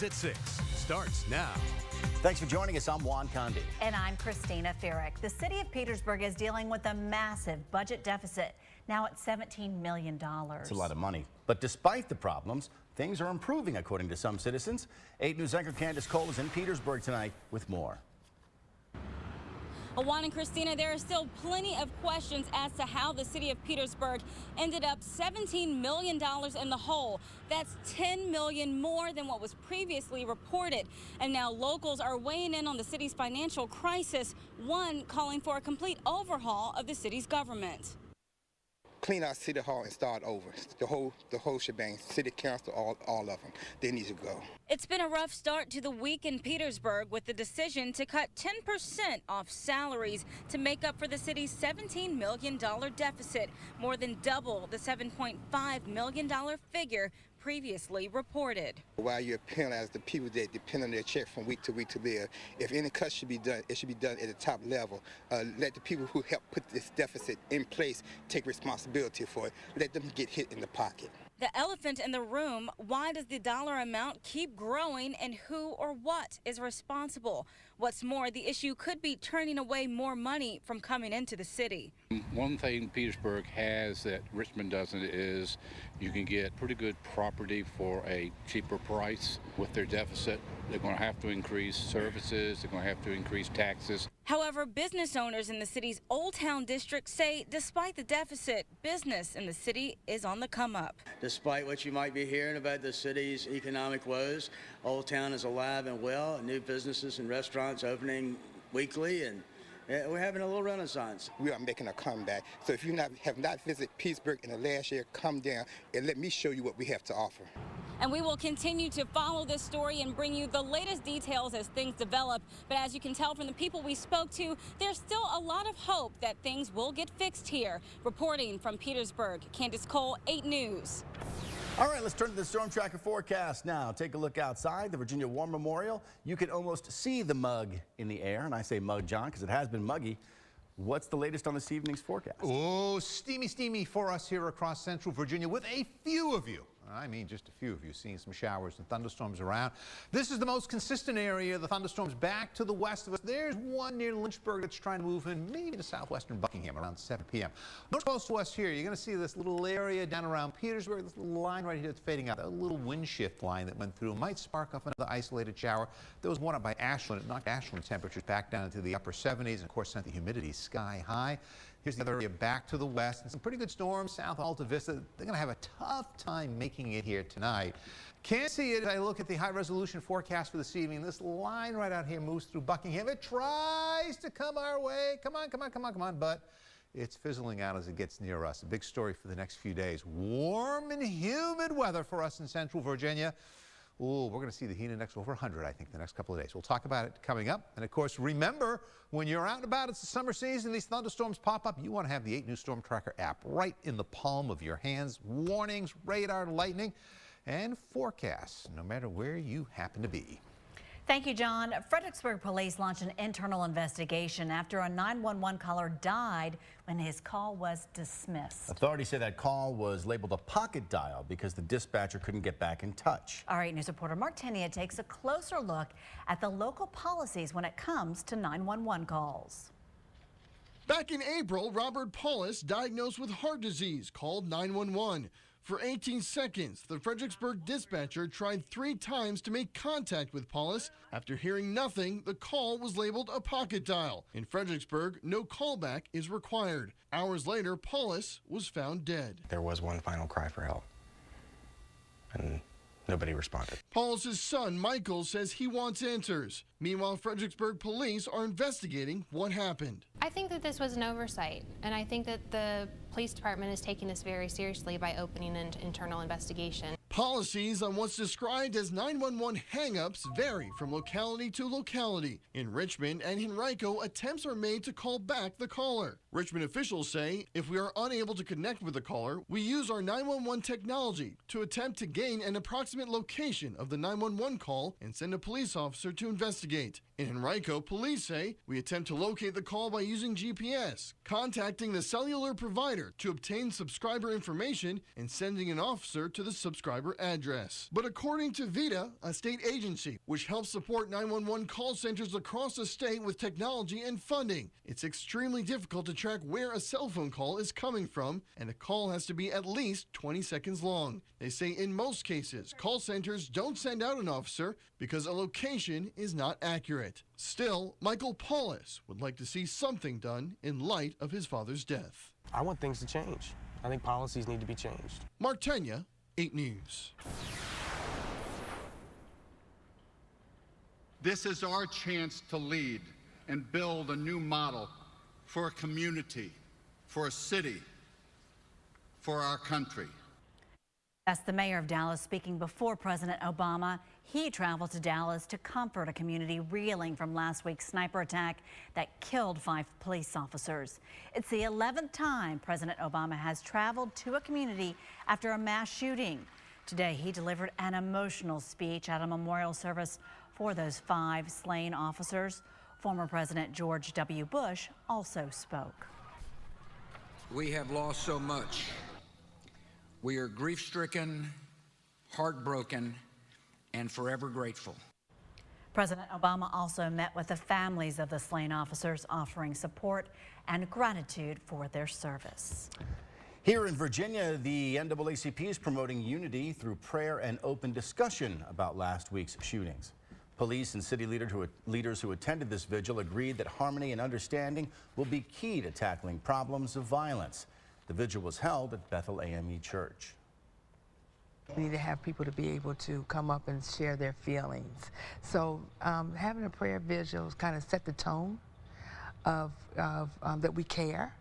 News at 6 starts now. Thanks for joining us. I'm Juan Condi. And I'm Christina Ferrick. The city of Petersburg is dealing with a massive budget deficit, now at $17 million. It's a lot of money. But despite the problems, things are improving, according to some citizens. 8 News anchor Candace Cole is in Petersburg tonight with more. Juan and Christina, there are still plenty of questions as to how the city of Petersburg ended up $17 million in the hole. That's $10 million more than what was previously reported. And now locals are weighing in on the city's financial crisis, one calling for a complete overhaul of the city's government. Clean out City Hall and start over. The whole shebang. City Council, all of them. They need to go. It's been a rough start to the week in Petersburg with the decision to cut 10% off salaries to make up for the city's $17 million deficit, more than double the $7.5 million figure previously reported. While you're penalizing the people that depend on their check from week to live, if any cuts should be done, it should be done at the top level. Let the people who helped put this deficit in place take responsibility for it. Let them get hit in the pocket. The elephant in the room, why does the dollar amount keep growing and who or what is responsible? What's more, the issue could be turning away more money from coming into the city. One thing Petersburg has that Richmond doesn't is you can get pretty good property for a cheaper price. With their deficit, they're going to have to increase services, they're going to have to increase taxes. However, business owners in the city's Old Town district say despite the deficit, business in the city is on the come up. Despite what you might be hearing about the city's economic woes, Old Town is alive and well, new businesses and restaurants opening weekly, and we're having a little renaissance. We are making a comeback. So if you have not visited Petersburg in the last year, come down and let me show you what we have to offer. And we will continue to follow this story and bring you the latest details as things develop. But as you can tell from the people we spoke to, there's still a lot of hope that things will get fixed here. Reporting from Petersburg, Candace Cole, 8 News. All right, let's turn to the Storm Tracker forecast now. Take a look outside the Virginia War Memorial. You can almost see the mug in the air, and I say mug, John, because it has been muggy. What's the latest on this evening's forecast? Oh, steamy for us here across central Virginia with a few of you. I mean just a few of you seeing some showers and thunderstorms around. This is the most consistent area. The thunderstorms back to the west of us. There's one near Lynchburg that's trying to move in, maybe to southwestern Buckingham around 7 p.m. North close to us here, you're going to see this little area down around Petersburg, this little line right here that's fading out. That little wind shift line that went through might spark up another isolated shower. There was one up by Ashland. It knocked Ashland temperatures back down into the upper 70s and, of course, sent the humidity sky high. Here's the other area back to the west, and some pretty good storms south of Alta Vista. They're going to have a tough time making it here tonight. Can't see it as I look at the high-resolution forecast for this evening. This line right out here moves through Buckingham. It tries to come our way. Come on, but it's fizzling out as it gets near us. A big story for the next few days. Warm and humid weather for us in central Virginia. Ooh, we're going to see the heat index over 100, I think, the next couple of days. We'll talk about it coming up. And, of course, remember, when you're out and about, it's the summer season, these thunderstorms pop up. You want to have the 8 News Storm Tracker app right in the palm of your hands. Warnings, radar, lightning, and forecasts, no matter where you happen to be. Thank you, John. Fredericksburg police launched an internal investigation after a 911 caller died when his call was dismissed. Authorities say that call was labeled a pocket dial because the dispatcher couldn't get back in touch. All right, news reporter Mark Tenia takes a closer look at the local policies when it comes to 911 calls. Back in April, Robert Paulus, diagnosed with heart disease, called 911. For 18 seconds, the Fredericksburg dispatcher tried 3 times to make contact with Paulus. After hearing nothing, the call was labeled a pocket dial. In Fredericksburg, no callback is required. Hours later, Paulus was found dead. There was one final cry for help, and nobody responded. Paulus's son, Michael, says he wants answers. Meanwhile, Fredericksburg police are investigating what happened. I think that this was an oversight, and I think that the police department is taking this very seriously by opening an internal investigation. Policies on what's described as 911 hang-ups vary from locality to locality. In Richmond and Henrico, attempts are made to call back the caller. Richmond officials say if we are unable to connect with the caller, we use our 911 technology to attempt to gain an approximate location of the 911 call and send a police officer to investigate. In Henrico, police say we attempt to locate the call by using GPS, contacting the cellular provider to obtain subscriber information, and sending an officer to the subscriber address. But according to VITA, a state agency which helps support 911 call centers across the state with technology and funding, it's extremely difficult to track where a cell phone call is coming from, and a call has to be at least 20 seconds long. They say in most cases, call centers don't send out an officer because a location is not accurate. Still, Michael Paulus would like to see something done in light of his father's death. I want things to change. I think policies need to be changed. Mark Tanya, 8 News. This is our chance to lead and build a new model for a community, for a city, for our country. That's the mayor of Dallas speaking before President Obama. He traveled to Dallas to comfort a community reeling from last week's sniper attack that killed 5 police officers. It's the 11th time President Obama has traveled to a community after a mass shooting. Today, he delivered an emotional speech at a memorial service for those 5 slain officers. Former President George W. Bush also spoke. We have lost so much. We are grief-stricken, heartbroken, and forever grateful. President Obama also met with the families of the slain officers, offering support and gratitude for their service. Here in Virginia, the NAACP is promoting unity through prayer and open discussion about last week's shootings. Police and city leaders who attended this vigil agreed that harmony and understanding will be key to tackling problems of violence. The vigil was held at Bethel AME Church. We need to have people to be able to come up and share their feelings. So having a prayer vigil kind of set the tone of that we care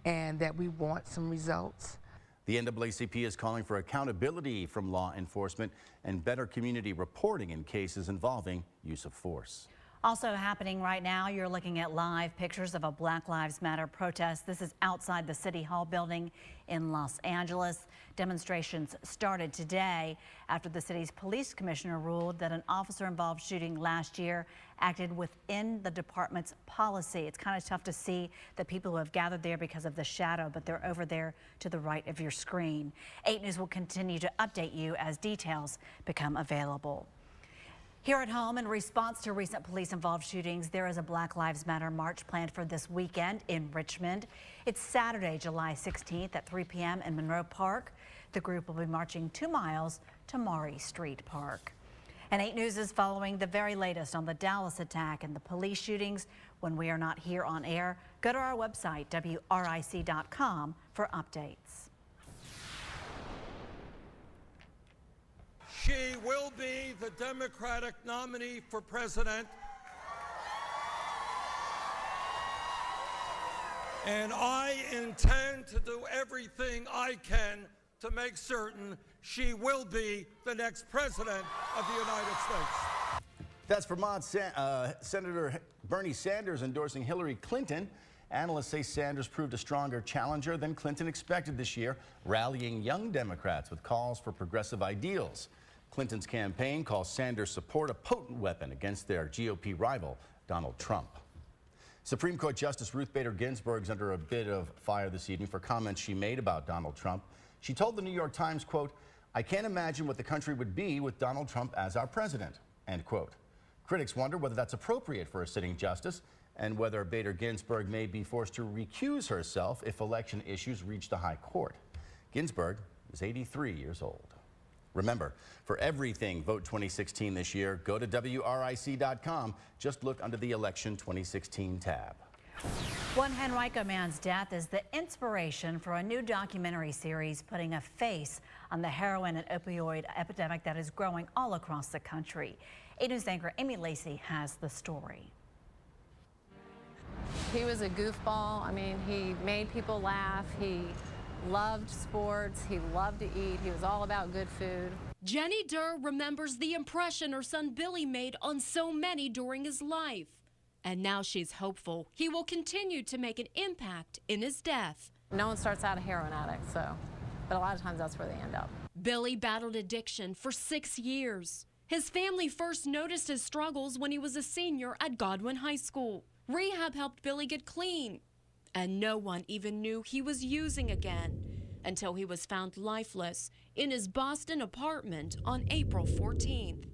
and that we want some results. The NAACP is calling for accountability from law enforcement and better community reporting in cases involving use of force. Also happening right now, you're looking at live pictures of a Black Lives Matter protest. This is outside the City Hall building in Los Angeles. Demonstrations started today after the city's police commissioner ruled that an officer-involved shooting last year acted within the department's policy. It's kind of tough to see the people who have gathered there because of the shadow, but they're over there to the right of your screen. 8 News will continue to update you as details become available. Here at home, in response to recent police-involved shootings, there is a Black Lives Matter march planned for this weekend in Richmond. It's Saturday, July 16th at 3 p.m. in Monroe Park. The group will be marching 2 miles to Maury Street Park. And 8 News is following the very latest on the Dallas attack and the police shootings. When we are not here on air, go to our website, WRIC.com, for updates. She will be the Democratic nominee for president. And I intend to do everything I can to make certain she will be the next president of the United States. That's Vermont Senator Bernie Sanders endorsing Hillary Clinton. Analysts say Sanders proved a stronger challenger than Clinton expected this year, rallying young Democrats with calls for progressive ideals. Clinton's campaign calls Sanders' support a potent weapon against their GOP rival, Donald Trump. Supreme Court Justice Ruth Bader Ginsburg is under a bit of fire this evening for comments she made about Donald Trump. She told the New York Times, quote, "I can't imagine what the country would be with Donald Trump as our president," end quote. Critics wonder whether that's appropriate for a sitting justice and whether Bader Ginsburg may be forced to recuse herself if election issues reach the high court. Ginsburg is 83 years old. Remember, for everything Vote 2016 this year, go to WRIC.com. Just look under the Election 2016 tab. One Henrico man's death is the inspiration for a new documentary series putting a face on the heroin and opioid epidemic that is growing all across the country. 8 News anchor Amy Lacey has the story. He was a goofball. I mean, he made people laugh. He loved sports. He loved to eat. He was all about good food. Jenny Durr remembers the impression her son Billy made on so many during his life. And now she's hopeful he will continue to make an impact in his death. No one starts out a heroin addict, but a lot of times that's where they end up. Billy battled addiction for 6 years. His family first noticed his struggles when he was a senior at Godwin High School. Rehab helped Billy get clean, and no one even knew he was using again until he was found lifeless in his Boston apartment on April 14th.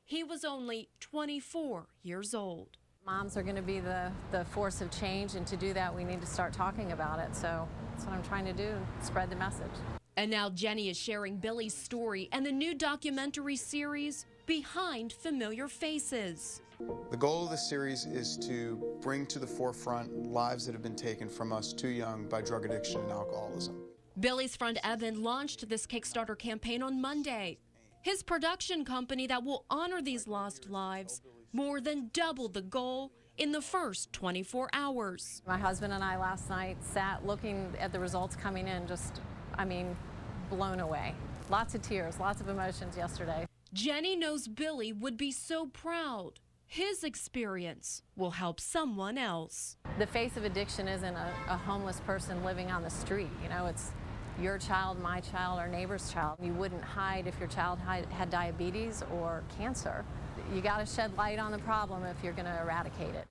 He was only 24 years old. Moms are going to be the force of change, and to do that, we need to start talking about it. So that's what I'm trying to do, spread the message. And now Jenny is sharing Billy's story and the new documentary series, Behind Familiar Faces. The goal of the series is to bring to the forefront lives that have been taken from us too young by drug addiction and alcoholism. Billy's friend Evan launched this Kickstarter campaign on Monday. His production company that will honor these lost lives more than doubled the goal in the first 24 hours. My husband and I last night sat looking at the results coming in, just, blown away. Lots of tears, lots of emotions yesterday. Jenny knows Billy would be so proud. His experience will help someone else. The face of addiction isn't a homeless person living on the street. It's your child, my child, our neighbor's child. You wouldn't hide if your child had diabetes or cancer. You got to shed light on the problem if you're going to eradicate it.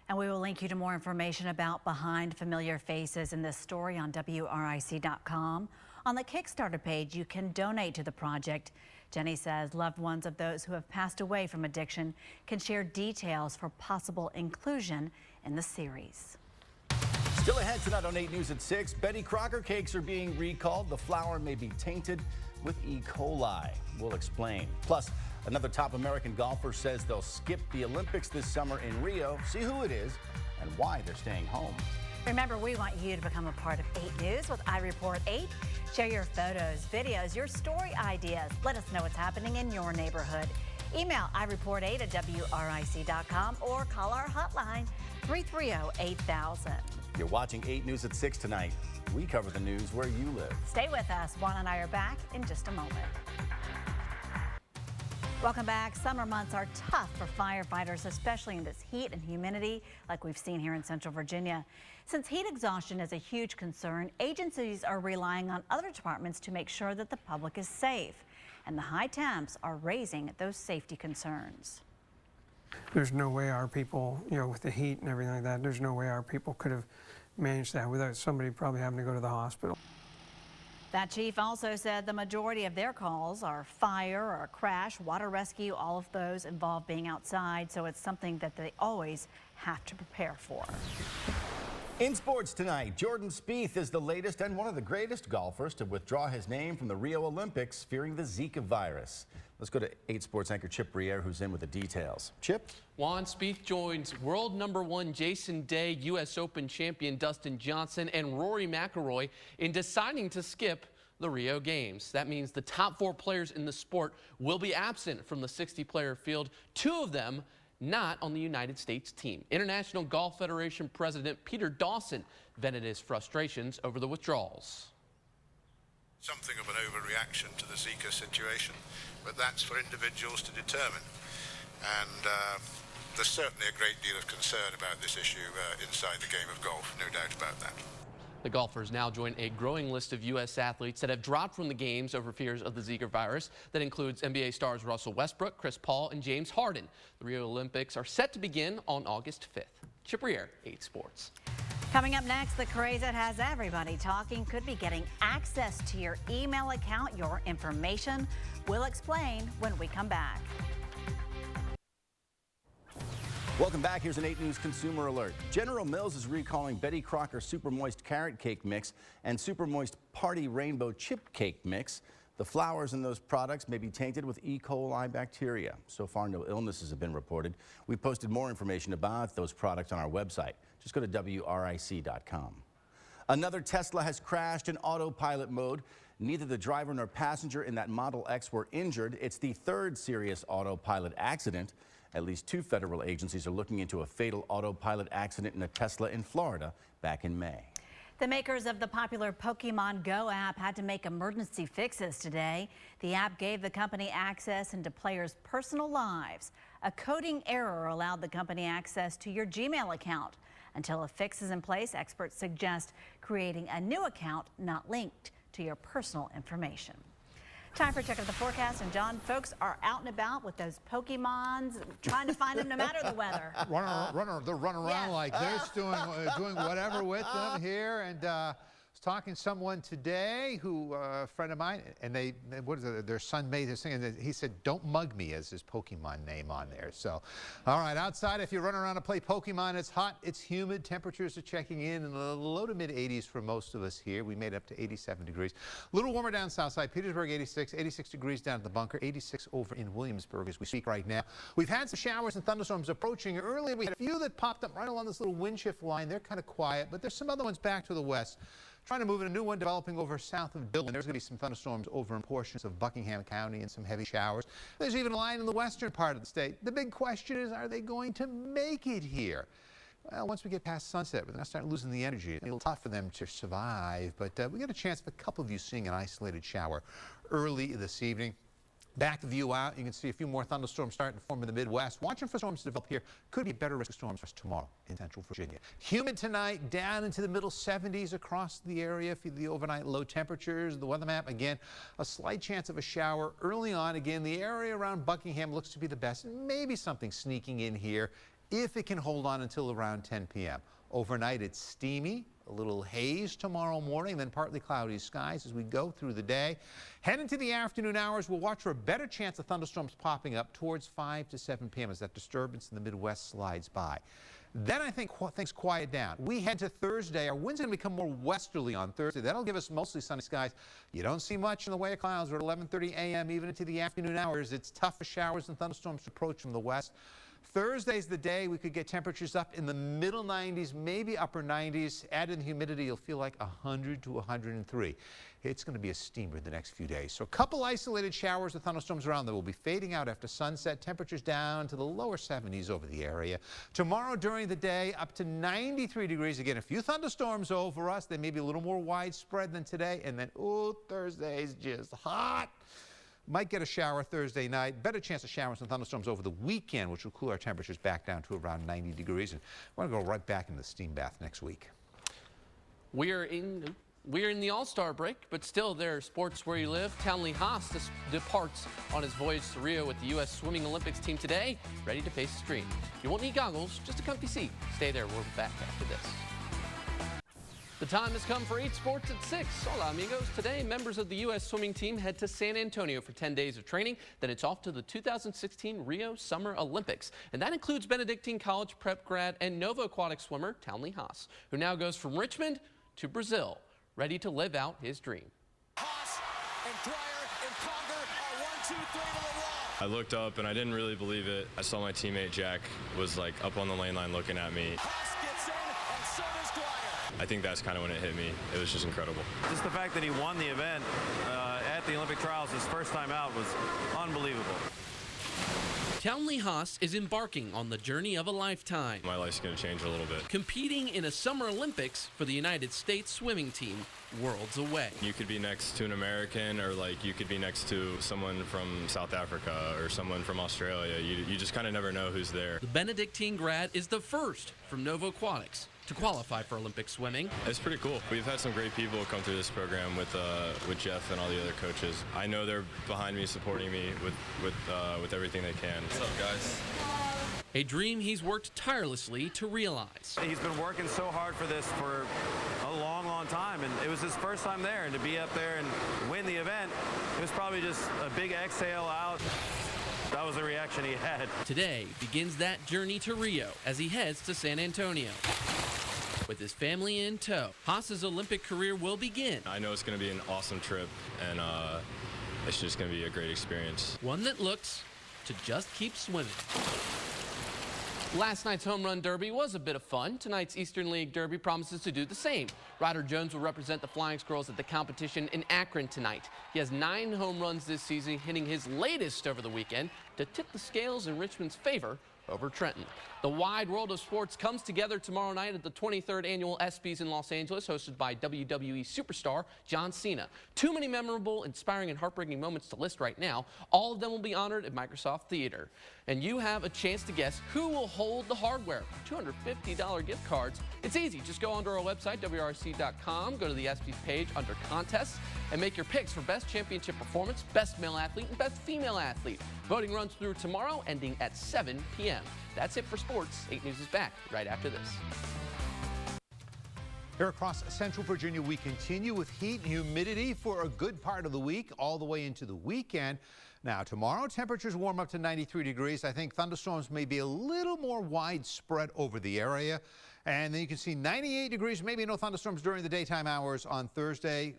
And we will link you to more information about Behind Familiar Faces in this story on WRIC.com. On the Kickstarter page, you can donate to the project. Jenny says loved ones of those who have passed away from addiction can share details for possible inclusion in the series. Still ahead tonight on 8 News at 6, Betty Crocker cakes are being recalled. The flour may be tainted with E. coli. We'll explain. Plus, another top American golfer says they'll skip the Olympics this summer in Rio. See who it is and why they're staying home. Remember, we want you to become a part of 8 News with iReport 8. Share your photos, videos, your story ideas. Let us know what's happening in your neighborhood. Email iReport8 at WRIC.com or call our hotline 330-8000. You're watching 8 News at 6 tonight. We cover the news where you live. Stay with us. Juan and I are back in just a moment. Welcome back. Summer months are tough for firefighters, especially in this heat and humidity like we've seen here in Central Virginia. Since heat exhaustion is a huge concern, agencies are relying on other departments to make sure that the public is safe. And the high temps are raising those safety concerns. There's no way our people, with the heat and everything like that, there's no way our people could have managed that without somebody probably having to go to the hospital. That chief also said the majority of their calls are fire or crash, water rescue, all of those involve being outside, so it's something that they always have to prepare for. In sports tonight, Jordan Spieth is the latest and one of the greatest golfers to withdraw his name from the Rio Olympics, fearing the Zika virus. Let's go to 8 Sports anchor Chip Briere, who's in with the details. Chip? Juan, Spieth joins world #1 Jason Day, U.S. Open champion Dustin Johnson, and Rory McIlroy in deciding to skip the Rio Games. That means the top 4 players in the sport will be absent from the 60-player field, 2 of them not on the United States team. International Golf Federation President Peter Dawson vented his frustrations over the withdrawals. Something of an overreaction to the Zika situation, but that's for individuals to determine. And there's certainly a great deal of concern about this issue inside the game of golf, no doubt about that. The golfers now join a growing list of U.S. athletes that have dropped from the games over fears of the Zika virus. That includes NBA stars Russell Westbrook, Chris Paul, and James Harden. The Rio Olympics are set to begin on August 5th. Chip Briere, 8 Sports. Coming up next, the craze that has everybody talking could be getting access to your email account, your information. We'll explain when we come back. Welcome back. Here's an 8 News consumer alert. General Mills is recalling Betty Crocker Super Moist Carrot Cake Mix and Super Moist Party Rainbow Chip Cake Mix. The flours in those products may be tainted with E. coli bacteria. So far, no illnesses have been reported. We posted more information about those products on our website. Just go to WRIC.com. Another Tesla has crashed in autopilot mode. Neither the driver nor passenger in that Model X were injured. It's the 3rd serious autopilot accident. At least 2 federal agencies are looking into a fatal autopilot accident in a Tesla in Florida back in May. The makers of the popular Pokemon Go app had to make emergency fixes today. The app gave the company access into players' personal lives. A coding error allowed the company access to your Gmail account. Until a fix is in place, experts suggest creating a new account not linked to your personal information. Time for a check of the forecast, and John, folks are out and about with those Pokemons, trying to find them no matter the weather. They're running around like this, doing whatever with them here. And I was talking to someone today who, a friend of mine, and their son made this thing, and he said, "Don't mug me," as his Pokemon name on there. So, all right, outside, if you run around and play Pokemon, it's hot, it's humid, temperatures are checking in the low to mid 80s for most of us here. We made it up to 87 degrees. A little warmer down south side, Petersburg 86, 86 degrees down at the bunker, 86 over in Williamsburg as we speak right now. We've had some showers and thunderstorms approaching. Earlier, we had a few that popped up right along this little wind shift line. They're kind of quiet, but there's some other ones back to the west. Trying to move in a new one developing over south of Dillon. There's going to be some thunderstorms over in portions of Buckingham County and some heavy showers. There's even a line in the western part of the state. The big question is, are they going to make it here? Well, once we get past sunset, we're going to start losing the energy. It's a little tough for them to survive, but we got a chance of a couple of you seeing an isolated shower early this evening. Back the view out, you can see a few more thunderstorms starting to form in the Midwest. Watching for storms to develop here. Could be better risk of storms for us tomorrow in central Virginia. Humid tonight, down into the middle 70s across the area for the overnight low temperatures. The weather map, again, a slight chance of a shower early on. Again, the area around Buckingham looks to be the best. Maybe something sneaking in here if it can hold on until around 10 p.m. Overnight, it's steamy. A little haze tomorrow morning, then partly cloudy skies as we go through the day. Head into the afternoon hours, we'll watch for a better chance of thunderstorms popping up towards 5 to 7 p.m. as that disturbance in the Midwest slides by. Then I think things quiet down. We head to Thursday. Our winds are going to become more westerly on Thursday. That'll give us mostly sunny skies. You don't see much in the way of clouds. We're at 11:30 a.m. even into the afternoon hours. It's tough for showers and thunderstorms to approach from the west. Thursday's the day we could get temperatures up in the middle 90s, maybe upper 90s. Add in the humidity, you'll feel like 100 to 103. It's going to be a steamer the next few days. So a couple isolated showers with thunderstorms around that will be fading out after sunset. Temperatures down to the lower 70s over the area. Tomorrow during the day, up to 93 degrees. Again, a few thunderstorms over us. They may be a little more widespread than today. And then, Thursday's just hot. Might get a shower Thursday night. Better chance of showers and thunderstorms over the weekend, which will cool our temperatures back down to around 90 degrees. And we're going to go right back into the steam bath next week. We are in the All-Star break, but still there are sports where you live. Townley Haas departs on his voyage to Rio with the U.S. Swimming Olympics team today, ready to face the stream. You won't need goggles, just a comfy seat. Stay there. We're back after this. The time has come for 8 Sports at 6. Hola, amigos. Today, members of the U.S. swimming team head to San Antonio for 10 days of training. Then it's off to the 2016 Rio Summer Olympics. And that includes Benedictine College prep grad and Nova Aquatic swimmer Townley Haas, who now goes from Richmond to Brazil, ready to live out his dream. Haas and Dwyer and Conger are 1, 2, 3 to the wall. I looked up and I didn't really believe it. I saw my teammate Jack was like up on the lane line looking at me. Haas gets in and so does Dwyer. I think that's kind of when it hit me. It was just incredible. Just the fact that he won the event at the Olympic trials his first time out was unbelievable. Townley Haas is embarking on the journey of a lifetime. My life's going to change a little bit. Competing in a Summer Olympics for the United States swimming team, worlds away. You could be next to an American, or like you could be next to someone from South Africa or someone from Australia. You just kind of never know who's there. The Benedictine grad is the first from Nova Aquatics to qualify for Olympic swimming. It's pretty cool. We've had some great people come through this program with Jeff and all the other coaches. I know they're behind me, supporting me with everything they can. What's up, guys? A dream he's worked tirelessly to realize. He's been working so hard for this for a long, long time, and it was his first time there, and to be up there and win the event, it was probably just a big exhale out. That was the reaction he had. Today begins that journey to Rio as he heads to San Antonio. With his family in tow, Haas's Olympic career will begin. I know it's going to be an awesome trip, and it's just going to be a great experience. One that looks to just keep swimming. Last night's home run derby was a bit of fun. Tonight's Eastern League Derby promises to do the same. Ryder Jones will represent the Flying Squirrels at the competition in Akron tonight. He has 9 home runs this season, hitting his latest over the weekend to tip the scales in Richmond's favor over Trenton. The wide world of sports comes together tomorrow night at the 23rd Annual ESPYs in Los Angeles, hosted by WWE superstar John Cena. Too many memorable, inspiring, and heartbreaking moments to list right now. All of them will be honored at Microsoft Theater. And you have a chance to guess who will hold the hardware. $250 gift cards. It's easy. Just go onto our website, WRC.com, go to the ESPYs page under contests, and make your picks for best championship performance, best male athlete, and best female athlete. Voting runs through tomorrow, ending at 7 p.m. That's it for sports. 8 News is back right after this. Here across Central Virginia, we continue with heat and humidity for a good part of the week, all the way into the weekend. Now, tomorrow, temperatures warm up to 93 degrees. I think thunderstorms may be a little more widespread over the area. And then you can see 98 degrees, maybe no thunderstorms during the daytime hours on Thursday.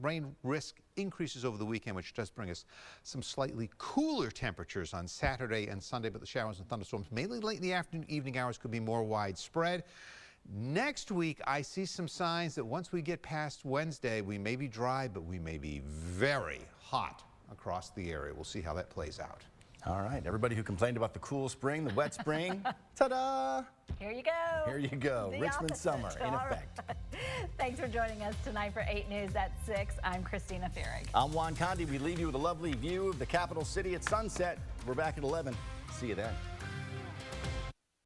Rain risk increases over the weekend, which does bring us some slightly cooler temperatures on Saturday and Sunday, but the showers and thunderstorms, mainly late in the afternoon, evening hours, could be more widespread. Next week, I see some signs that once we get past Wednesday, we may be dry, but we may be very hot across the area. We'll see how that plays out. All right, everybody who complained about the cool spring, the wet spring, ta-da! Here you go. Here you go. The Richmond opposite. summer in effect. Thanks for joining us tonight for 8 News at 6. I'm Christina Fierig. I'm Juan Condi. We leave you with a lovely view of the capital city at sunset. We're back at 11. See you then.